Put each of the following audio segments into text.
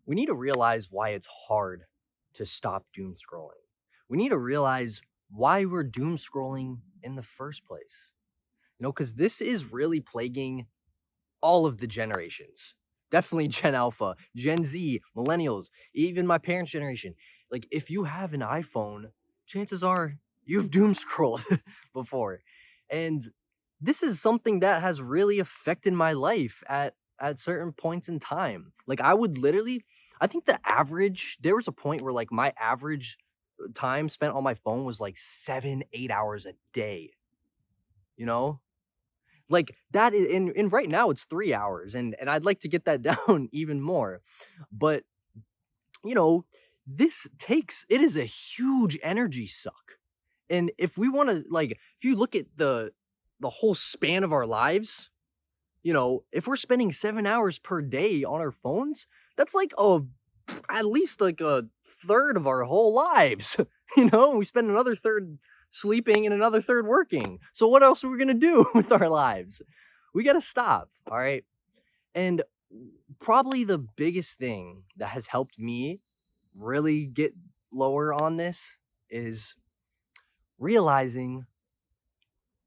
We need to realize why it's hard to stop doom scrolling. We need to realize why we're doom scrolling in the first place. Because this is really plaguing all of the generations. Definitely Gen Alpha, Gen Z, millennials, even my parents' generation. Like, if you have an iPhone, chances are you've doom scrolled before. And this is something that has really affected my life at certain points in time. Like, I would literally, I think there was a point where like my average time spent on my phone was like 7, 8 hours a day, you know? Like, that is and right now it's 3 hours, and I'd like to get that down even more. But, you know, it is a huge energy suck. And if we wanna, like, if you look at the whole span of our lives, if we're spending 7 hours per day on our phones, that's like at least like a third of our whole lives. We spend another third sleeping and another third working. So what else are we gonna do with our lives? We gotta stop, all right? And probably the biggest thing that has helped me really get lower on this is realizing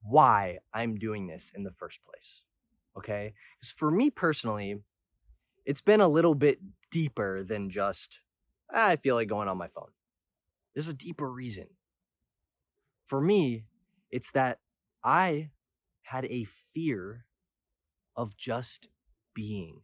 why I'm doing this in the first place. Okay? Because for me personally, it's been a little bit deeper than just, I feel like going on my phone. There's a deeper reason. For me, it's that I had a fear of just being.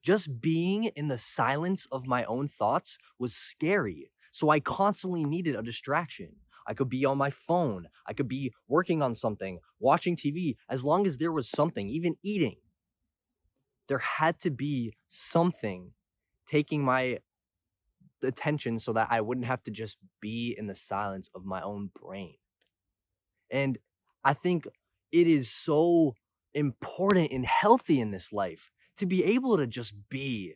Just being in the silence of my own thoughts was scary. So I constantly needed a distraction. I could be on my phone. I could be working on something, watching TV, as long as there was something, even eating. There had to be something taking my attention so that I wouldn't have to just be in the silence of my own brain. And I think it is so important and healthy in this life to be able to just be.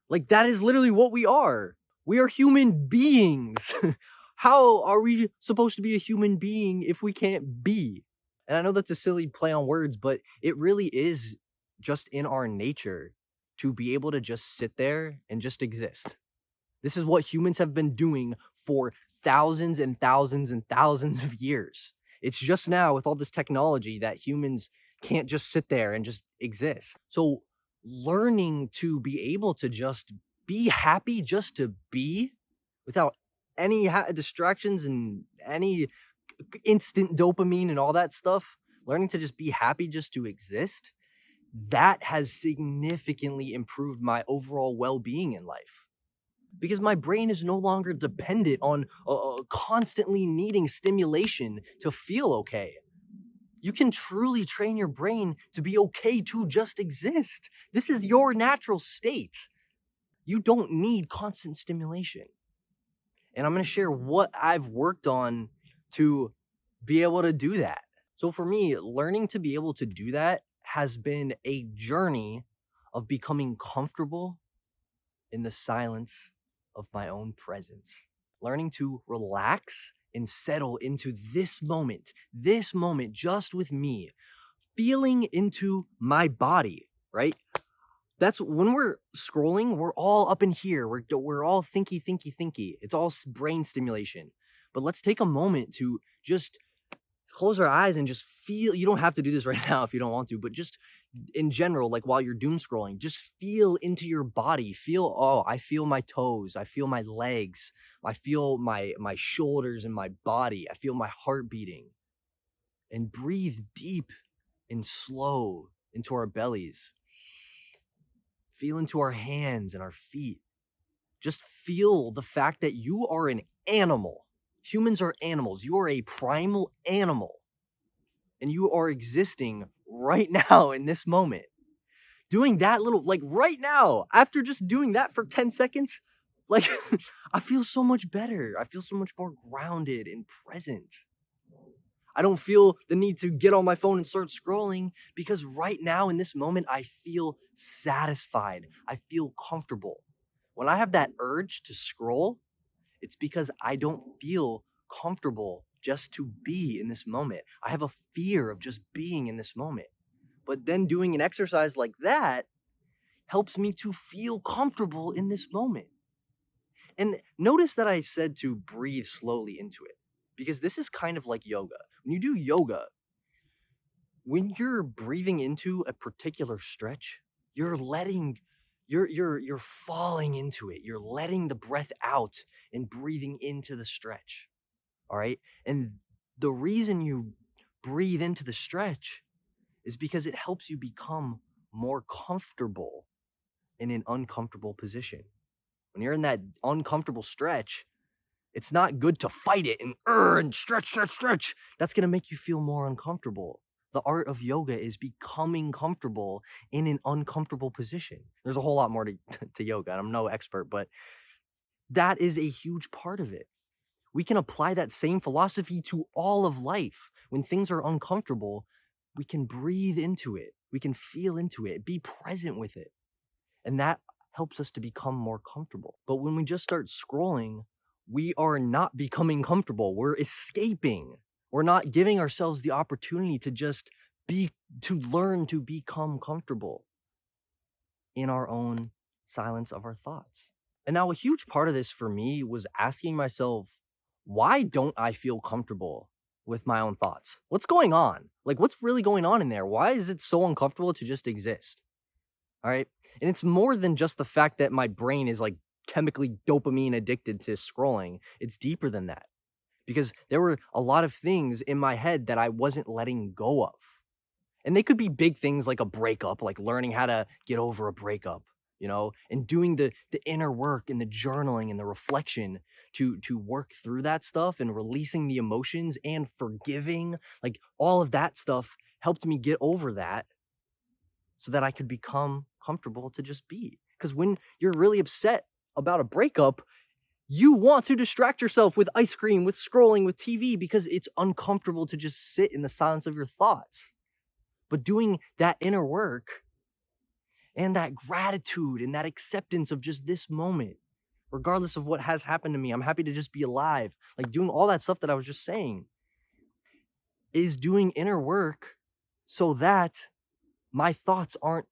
Like, that is literally what we are. We are human beings. How are we supposed to be a human being if we can't be? And I know that's a silly play on words, but it really is just in our nature to be able to just sit there and just exist. This is what humans have been doing for thousands and thousands and thousands of years. It's just now with all this technology that humans can't just sit there and just exist. So, learning to be able to just be happy just to be without any distractions and any instant dopamine and all that stuff, learning to just be happy just to exist, that has significantly improved my overall well being in life because my brain is no longer dependent on constantly needing stimulation to feel okay. You can truly train your brain to be okay to just exist. This is your natural state. You don't need constant stimulation. And I'm going to share what I've worked on to be able to do that. So for me, learning to be able to do that has been a journey of becoming comfortable in the silence of my own presence. Learning to relax and settle into this moment just with me, feeling into my body, right? That's when we're scrolling, we're all up in here. We're all thinky. It's all brain stimulation. But let's take a moment to just close our eyes and just feel. You don't have to do this right now if you don't want to, but just in general, like while you're doom scrolling, just feel into your body. Feel, oh, I feel my toes, I feel my legs, I feel my shoulders and my body. I feel my heart beating. And breathe deep and slow into our bellies. Feel into our hands and our feet. Just feel the fact that you are an animal. Humans are animals. You are a primal animal. And you are existing right now in this moment. Doing that little, like right now, after just doing that for 10 seconds, like I feel so much better. I feel so much more grounded and present. I don't feel the need to get on my phone and start scrolling because right now in this moment, I feel satisfied. I feel comfortable. When I have that urge to scroll, it's because I don't feel comfortable just to be in this moment. I have a fear of just being in this moment. But then doing an exercise like that helps me to feel comfortable in this moment. And notice that I said to breathe slowly into it because this is kind of like yoga. When you do yoga, when you're breathing into a particular stretch, you're letting you're falling into it. You're letting the breath out and breathing into the stretch. All right? And the reason you breathe into the stretch is because it helps you become more comfortable in an uncomfortable position. When you're in that uncomfortable stretch, it's not good to fight it and stretch, stretch, stretch. That's going to make you feel more uncomfortable. The art of yoga is becoming comfortable in an uncomfortable position. There's a whole lot more to, to yoga, and I'm no expert, but that is a huge part of it. We can apply that same philosophy to all of life. When things are uncomfortable, we can breathe into it. We can feel into it, be present with it. And that helps us to become more comfortable. But when we just start scrolling, we are not becoming comfortable. We're escaping. We're not giving ourselves the opportunity to just to learn to become comfortable in our own silence of our thoughts. And now a huge part of this for me was asking myself, why don't I feel comfortable with my own thoughts? What's going on? Like, what's really going on in there? Why is it so uncomfortable to just exist? All right. And it's more than just the fact that my brain is like chemically dopamine addicted to scrolling. It's deeper than that because there were a lot of things in my head that I wasn't letting go of. And they could be big things like a breakup, like learning how to get over a breakup, and doing the inner work and the journaling and the reflection to work through that stuff and releasing the emotions and forgiving, like all of that stuff helped me get over that so that I could become comfortable to just be. Because when you're really upset about a breakup, you want to distract yourself with ice cream, with scrolling, with TV, because it's uncomfortable to just sit in the silence of your thoughts. But doing that inner work and that gratitude and that acceptance of just this moment, regardless of what has happened to me, I'm happy to just be alive. Like doing all that stuff that I was just saying is doing inner work so that my thoughts aren't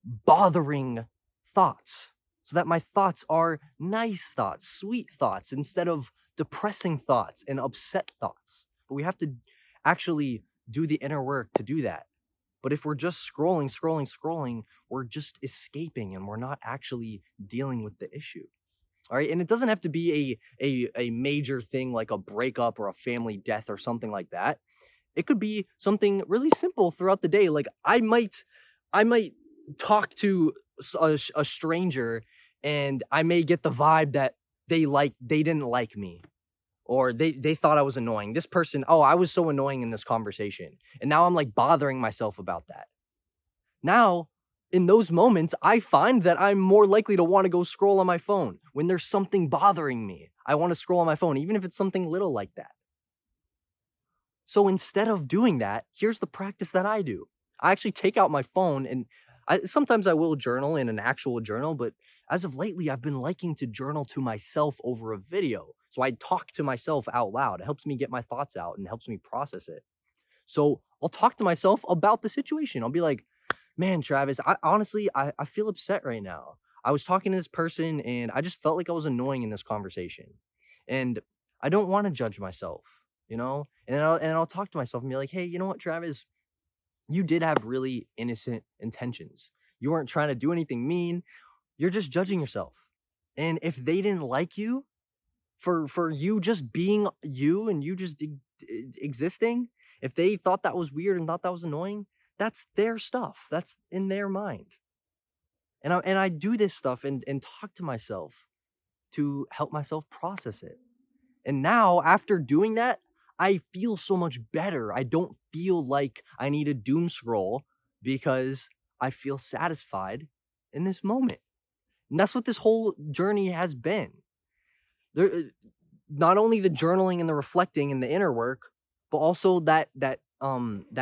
bothering thoughts, so that my thoughts are nice thoughts, sweet thoughts, instead of depressing thoughts and upset thoughts. But we have to actually do the inner work to do that. But if we're just scrolling, we're just escaping and we're not actually dealing with the issue. All right. And it doesn't have to be a major thing like a breakup or a family death or something like that. It could be something really simple throughout the day. Like I might talk to a stranger and I may get the vibe that they didn't like me or they thought I was annoying. This person, oh, I was so annoying in this conversation. And now I'm like bothering myself about that. Now, in those moments, I find that I'm more likely to want to go scroll on my phone. When there's something bothering me, I want to scroll on my phone, even if it's something little like that. So instead of doing that, here's the practice that I do. I actually take out my phone and sometimes I will journal in an actual journal, but as of lately, I've been liking to journal to myself over a video. So I talk to myself out loud. It helps me get my thoughts out and helps me process it. So I'll talk to myself about the situation. I'll be like, man, Travis, I feel upset right now. I was talking to this person and I just felt like I was annoying in this conversation. And I don't want to judge myself, And I'll talk to myself and be like, hey, you know what, Travis? You did have really innocent intentions. You weren't trying to do anything mean. You're just judging yourself. And if they didn't like you for you just being you and you just existing, if they thought that was weird and thought that was annoying, that's their stuff. That's in their mind. And I do this stuff and talk to myself to help myself process it. And now after doing that, I feel so much better. I don't feel like I need a doom scroll because I feel satisfied in this moment. And that's what this whole journey has been. There, not only the journaling and the reflecting and the inner work, but also that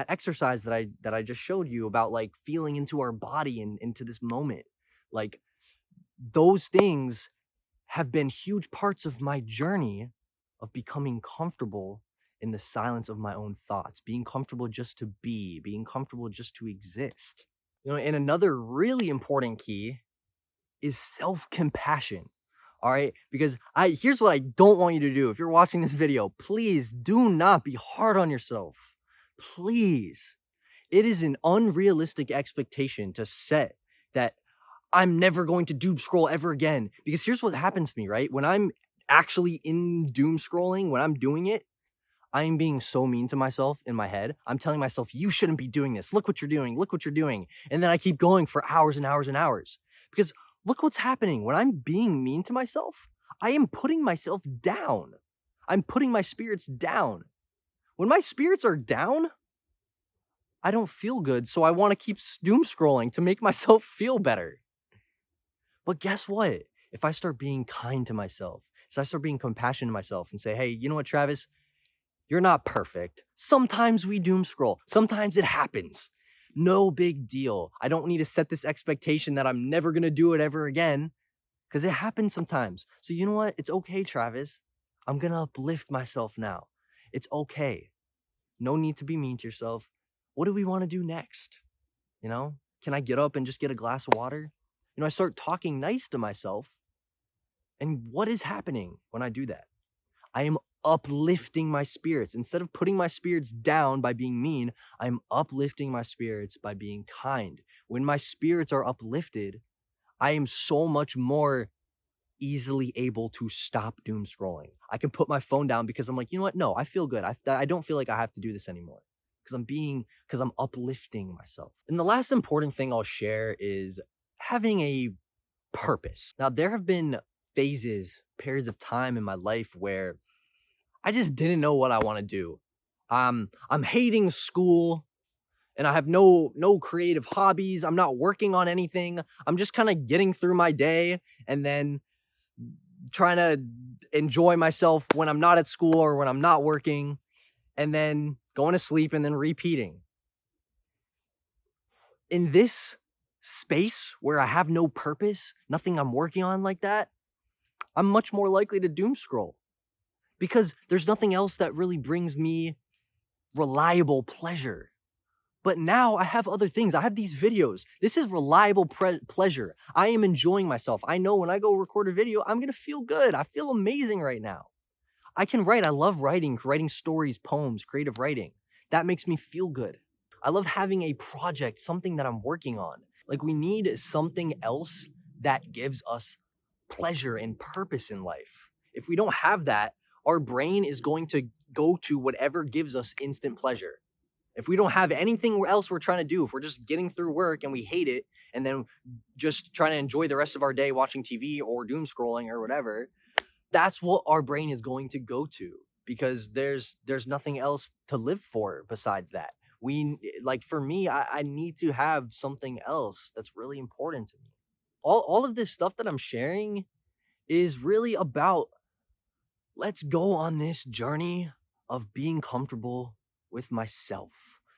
exercise that I just showed you about like feeling into our body and into this moment. Like those things have been huge parts of my journey of becoming comfortable in the silence of my own thoughts, being comfortable just to be, being comfortable just to exist. And another really important key is self-compassion. All right? Because I here's what I don't want you to do. If you're watching this video, please do not be hard on yourself. Please. It is an unrealistic expectation to set that I'm never going to doom scroll ever again. Because here's what happens to me, right? When I'm actually in doom scrolling, when I'm doing it, I am being so mean to myself in my head. I'm telling myself, you shouldn't be doing this. Look what you're doing. Look what you're doing. And then I keep going for hours and hours and hours. Because look what's happening. When I'm being mean to myself, I am putting myself down. I'm putting my spirits down. When my spirits are down, I don't feel good. So I want to keep doom scrolling to make myself feel better. But guess what? If I start being kind to myself, if I start being compassionate to myself and say, hey, you know what, Travis? You're not perfect. Sometimes we doom scroll. Sometimes it happens. No big deal. I don't need to set this expectation that I'm never going to do it ever again because it happens sometimes. So you know what? It's okay, Travis. I'm going to uplift myself now. It's okay. No need to be mean to yourself. What do we want to do next? Can I get up and just get a glass of water? I start talking nice to myself. And what is happening when I do that? I am uplifting my spirits. Instead of putting my spirits down by being mean, I'm uplifting my spirits by being kind. When my spirits are uplifted, I am so much more easily able to stop doom scrolling. I can put my phone down because I'm like, you know what? No, I feel good. I don't feel like I have to do this anymore because I'm uplifting myself. And the last important thing I'll share is having a purpose. Now, there have been periods of time in my life where I just didn't know what I want to do. I'm hating school and I have no creative hobbies. I'm not working on anything. I'm just kind of getting through my day and then trying to enjoy myself when I'm not at school or when I'm not working and then going to sleep and then repeating. In this space where I have no purpose, nothing I'm working on like that, I'm much more likely to doom scroll because there's nothing else that really brings me reliable pleasure. But now I have other things. I have these videos. This is reliable pleasure. I am enjoying myself. I know when I go record a video, I'm going to feel good. I feel amazing right now. I can write. I love writing stories, poems, creative writing. That makes me feel good. I love having a project, something that I'm working on. Like we need something else that gives us pleasure and purpose in life. If we don't have that, our brain is going to go to whatever gives us instant pleasure. If we don't have anything else we're trying to do, if we're just getting through work and we hate it, and then just trying to enjoy the rest of our day watching TV or doom scrolling or whatever, that's what our brain is going to go to because there's nothing else to live for besides that. Like for me, I need to have something else that's really important to me. All of this stuff that I'm sharing is really about let's go on this journey of being comfortable with myself,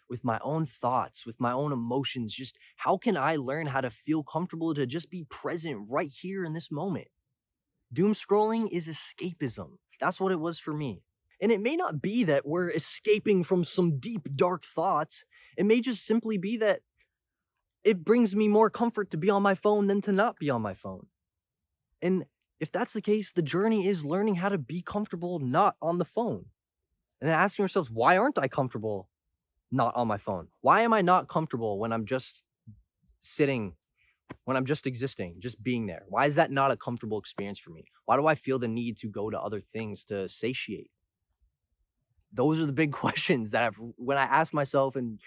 with my own thoughts, with my own emotions. Just how can I learn how to feel comfortable to just be present right here in this moment? Doom scrolling is escapism. That's what it was for me. And it may not be that we're escaping from some deep, dark thoughts. It may just simply be that it brings me more comfort to be on my phone than to not be on my phone. And if that's the case, the journey is learning how to be comfortable not on the phone. And then asking ourselves, why aren't I comfortable not on my phone? Why am I not comfortable when I'm just sitting, when I'm just existing, just being there? Why is that not a comfortable experience for me? Why do I feel the need to go to other things to satiate? Those are the big questions that when I ask myself and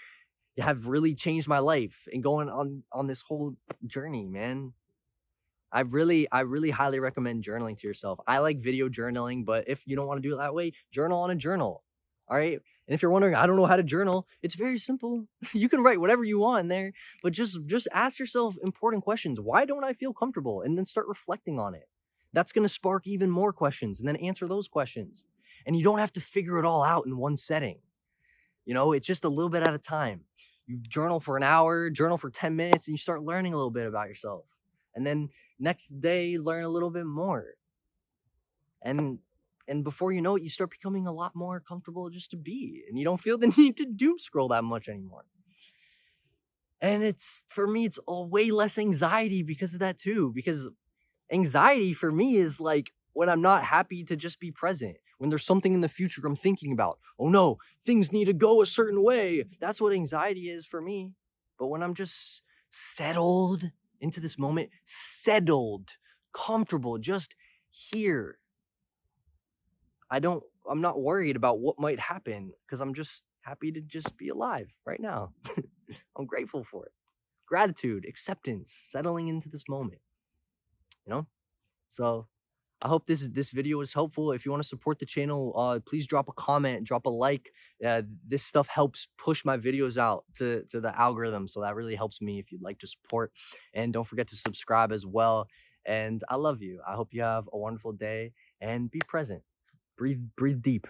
have really changed my life and going on this whole journey, man. I really highly recommend journaling to yourself. I like video journaling, but if you don't want to do it that way, journal on a journal. All right. And if you're wondering, I don't know how to journal, it's very simple. You can write whatever you want in there, but just ask yourself important questions. Why don't I feel comfortable? And then start reflecting on it. That's going to spark even more questions and then answer those questions. And you don't have to figure it all out in one setting. It's just a little bit at a time. You journal for an hour, journal for 10 minutes, and you start learning a little bit about yourself. And then next day, learn a little bit more. And before you know it, you start becoming a lot more comfortable just to be. And you don't feel the need to doom scroll that much anymore. And it's for me, it's a way less anxiety because of that too. Because anxiety for me is like when I'm not happy to just be present. When there's something in the future I'm thinking about. Oh no, things need to go a certain way. That's what anxiety is for me. But when I'm just settled into this moment, settled, comfortable, just here, I'm not worried about what might happen because I'm just happy to just be alive right now. I'm grateful for it. Gratitude, acceptance, settling into this moment, you know? So I hope this video was helpful. If you want to support the channel, please drop a comment, drop a like. This stuff helps push my videos out to the algorithm, so that really helps me if you'd like to support. And don't forget to subscribe as well. And I love you. I hope you have a wonderful day and be present. Breathe deep.